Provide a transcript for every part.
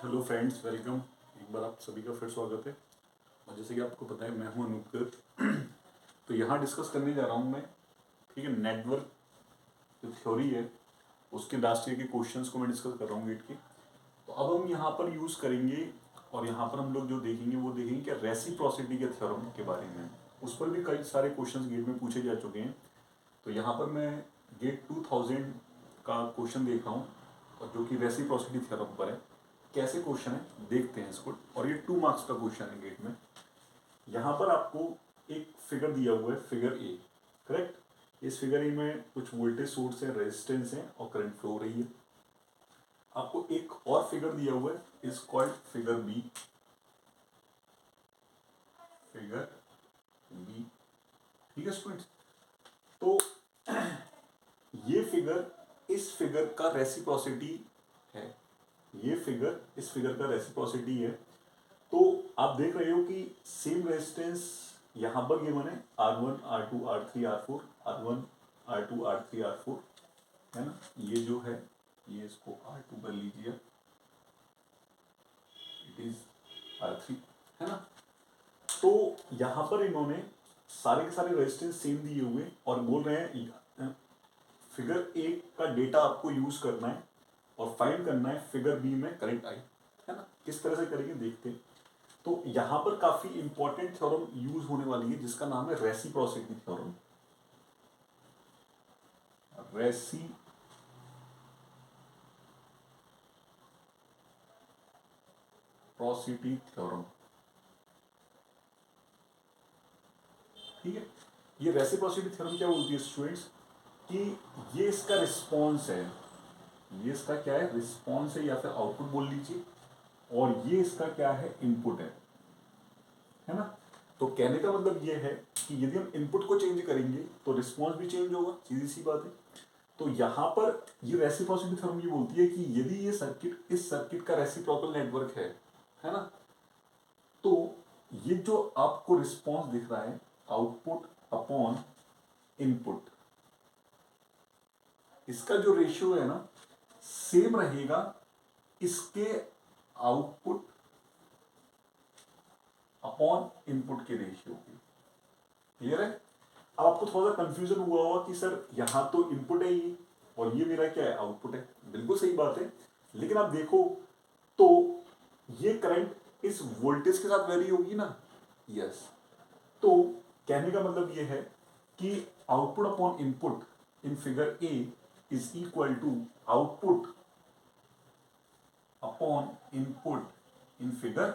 Hello friends, welcome. एक बार आप सभी का फिर स्वागत है। और जैसे कि आपको पता है, मैं हूं अनूपकर। तो यहाँ डिस्कस करने जा रहा हूँ मैं, ठीक है, नेटवर्क जो थ्योरी है उसके लास्ट ईयर के क्वेश्चंस को मैं डिस्कस कर रहा हूँ गेट के। तो अब हम यहाँ पर यूज़ करेंगे और यहाँ पर हम लोग जो देखेंगे वो देखेंगे कि रेसिप्रोसिटी के थ्योरम के बारे में। उस पर भी कई सारे क्वेश्चंस गेट में पूछे जा चुके हैं। तो यहाँ पर मैं गेट 2000 का क्वेश्चन देख रहा हूँ और जो कि रेसिप्रोसिटी थ्योरम पर है। कैसे क्वेश्चन है देखते हैं इसको। और ये 2 मार्क्स का क्वेश्चन है गेट में। यहाँ पर आपको एक फिगर दिया हुआ है, फिगर ए, करेक्ट। इस फिगर ए में कुछ वोल्टेज सोर्स है, रेजिस्टेंस है और करंट फ्लो हो रही है। आपको एक और फिगर दिया हुआ है, is called figure B, figure B, ठीक है स्टूडेंट्स। तो ये फिगर इस फिगर का रेसिप्रोसिटी है, ये फिगर इस फिगर का रेसिप्रोसिटी है। तो आप देख रहे हो कि सेम रेजिस्टेंस यहां पर गिवन है, R1 R2 R3 R4, R1 R2 R3 R4, है ना। ये जो है ये इसको R2 कर लीजिए, इट इज R3, है ना। तो यहां पर इन्होंने सारे के सारे रेजिस्टेंस सेम दिए हुए और बोल रहे हैं फिगर ए का डेटा आपको यूज करना है और फाइंड करना है फिगर बी में करंट आई, है ना। किस तरह से करेंगे देखते हैं। तो यहां पर काफी इंपॉर्टेंट थ्योरम यूज होने वाली है जिसका नाम है रेसिप्रोसिटी थ्योरम। रेसिप्रोसिटी थ्योरम, ठीक है। ये रेसिप्रोसिटी थ्योरम क्या बोलती है स्टूडेंट्स, कि ये इसका रिस्पॉन्स है, ये इसका क्या है, रिस्पॉन्स है या फिर आउटपुट बोल लीजिए, और ये इसका क्या है, इनपुट है ना। तो कहने का मतलब ये है कि यदि हम इनपुट को चेंज करेंगे तो रिस्पॉन्स भी चेंज होगा, सीधी सी बात है। तो यहां पर ये रेसिप्रोसिटी थ्योरम ये बोलती है कि यदि ये सर्किट इस सर्किट का रेसिप्रोकल नेटवर्क है ना, तो ये जो आपको रिस्पॉन्स दिख रहा है, आउटपुट अपॉन इनपुट, इसका जो रेशियो है ना सेम रहेगा इसके आउटपुट अपॉन इनपुट के रेशियो की। क्लियर है। अब आपको थोड़ा सा कंफ्यूजन हुआ होगा कि सर यहां तो इनपुट है ये और ये मेरा क्या है, आउटपुट है। बिल्कुल सही बात है, लेकिन आप देखो तो ये करंट इस वोल्टेज के साथ वेरी होगी ना, यस। तो कहने का मतलब ये है कि output upon input in figure A is equal to output upon input in figure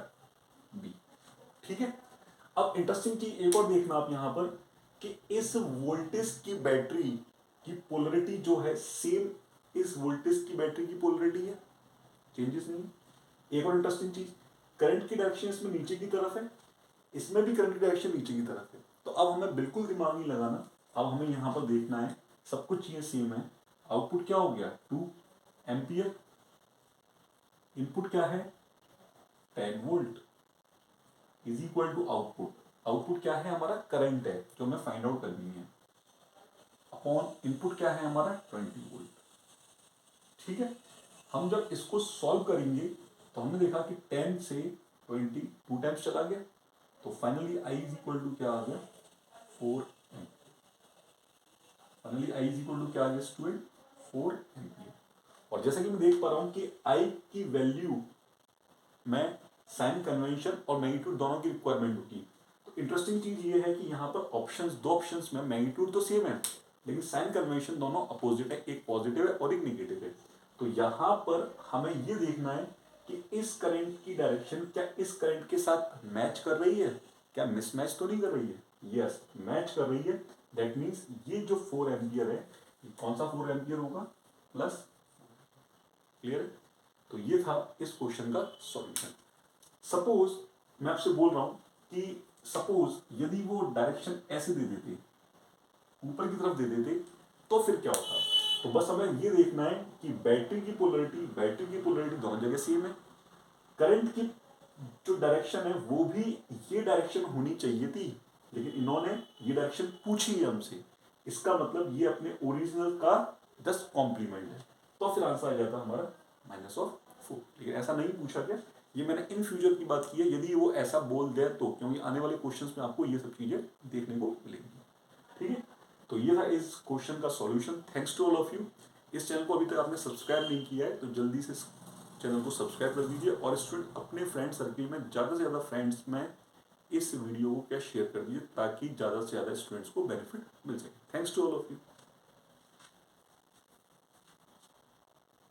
B, ठीक है। अब इंटरेस्टिंग चीज एक और देखना आप यहां पर कि इस वोल्टेज की बैटरी की पोलरिटी जो है सेम इस वोल्टेज की बैटरी की पोलरिटी है, चेंजेस नहीं है। एक और इंटरेस्टिंग चीज, करंट की डायरेक्शन इसमें नीचे की तरफ है, इसमें भी करंट की डायरेक्शन नीचे की तरफ है। तो अब हमें बिल्कुल दिमाग नहीं लगाना, अब हमें यहां पर देखना है सब कुछ चीजें सेम है। आउटपुट क्या हो गया, 2 एम्पियर, इनपुट क्या है 10 volt, is equal to output, output क्या है हमारा, करंट है जो हमें फाइंड आउट करनी है, अपॉन इनपुट क्या है हमारा 20 वोल्ट, ठीक है। हम जब इसको सॉल्व करेंगे तो हमने देखा कि 10 से 20 2 टाइम्स चला गया, तो finally I is equal to क्या आ गया, 4 ampere. Finally I is equal to क्या आ गया स्टूडेंट, 4 एम्पियर। और जैसा कि मैं देख पा रहा हूं कि आई की वैल्यू में साइन कन्वेंशन और मैग्नीट्यूड दोनों की रिक्वायरमेंट होती है। तो इंटरेस्टिंग चीज ये है कि यहाँ पर ऑप्शंस, दो ऑप्शंस में मैग्नीट्यूड तो सेम है लेकिन साइन कन्वेंशन दोनों अपोजिट है, एक पॉजिटिव है और एक नेगेटिव है। तो यहाँ पर हमें ये देखना है कि इस करंट की डायरेक्शन क्या इस करंट के साथ मैच कर रही है, क्या मिसमैच तो नहीं कर रही है, यस मैच कर रही है। दैट मीन्स ये जो 4 एम्पियर है, कौन सा 4 एम्पियर होगा, प्लस, क्लियर। तो ये था इस क्वेश्चन का सॉल्यूशन। सपोज मैं आपसे बोल रहा हूं कि सपोज यदि वो डायरेक्शन ऐसे दे देते, ऊपर की तरफ दे देते, तो फिर क्या होता। तो बस हमें ये देखना है कि बैटरी की पोलरिटी दोनों जगह सेम है, करंट की जो डायरेक्शन है वो भी ये डायरेक्शन होनी चाहिए थी, लेकिन इन्होंने ये डायरेक्शन पूछी है हमसे, इसका मतलब ये अपने ओरिजिनल का 10 कॉम्प्लीमेंट है। तो फिर आंसर आ जाता हमारा -5। हेल्पफुल, लेकिन ऐसा नहीं पूछा गया, ये मैंने इन फ्यूचर की बात की है, यदि वो ऐसा बोल दे तो, क्योंकि आने वाले क्वेश्चंस में आपको ये सब चीज़ें देखने को मिलेंगी। ठीक है, तो ये था इस क्वेश्चन का solution. Thanks to all of you. इस चैनल को अभी तक आपने सब्सक्राइब नहीं किया है तो जल्दी से चैनल को सब्सक्राइब कर दीजिए, और स्टूडेंट अपने फ्रेंड सर्किल में ज़्यादा से ज़्यादा फ्रेंड्स में इस वीडियो को क्या शेयर कर दीजिए, ताकि ज़्यादा से ज़्यादा स्टूडेंट्स को बेनिफिट मिल सके। Thanks to all of you.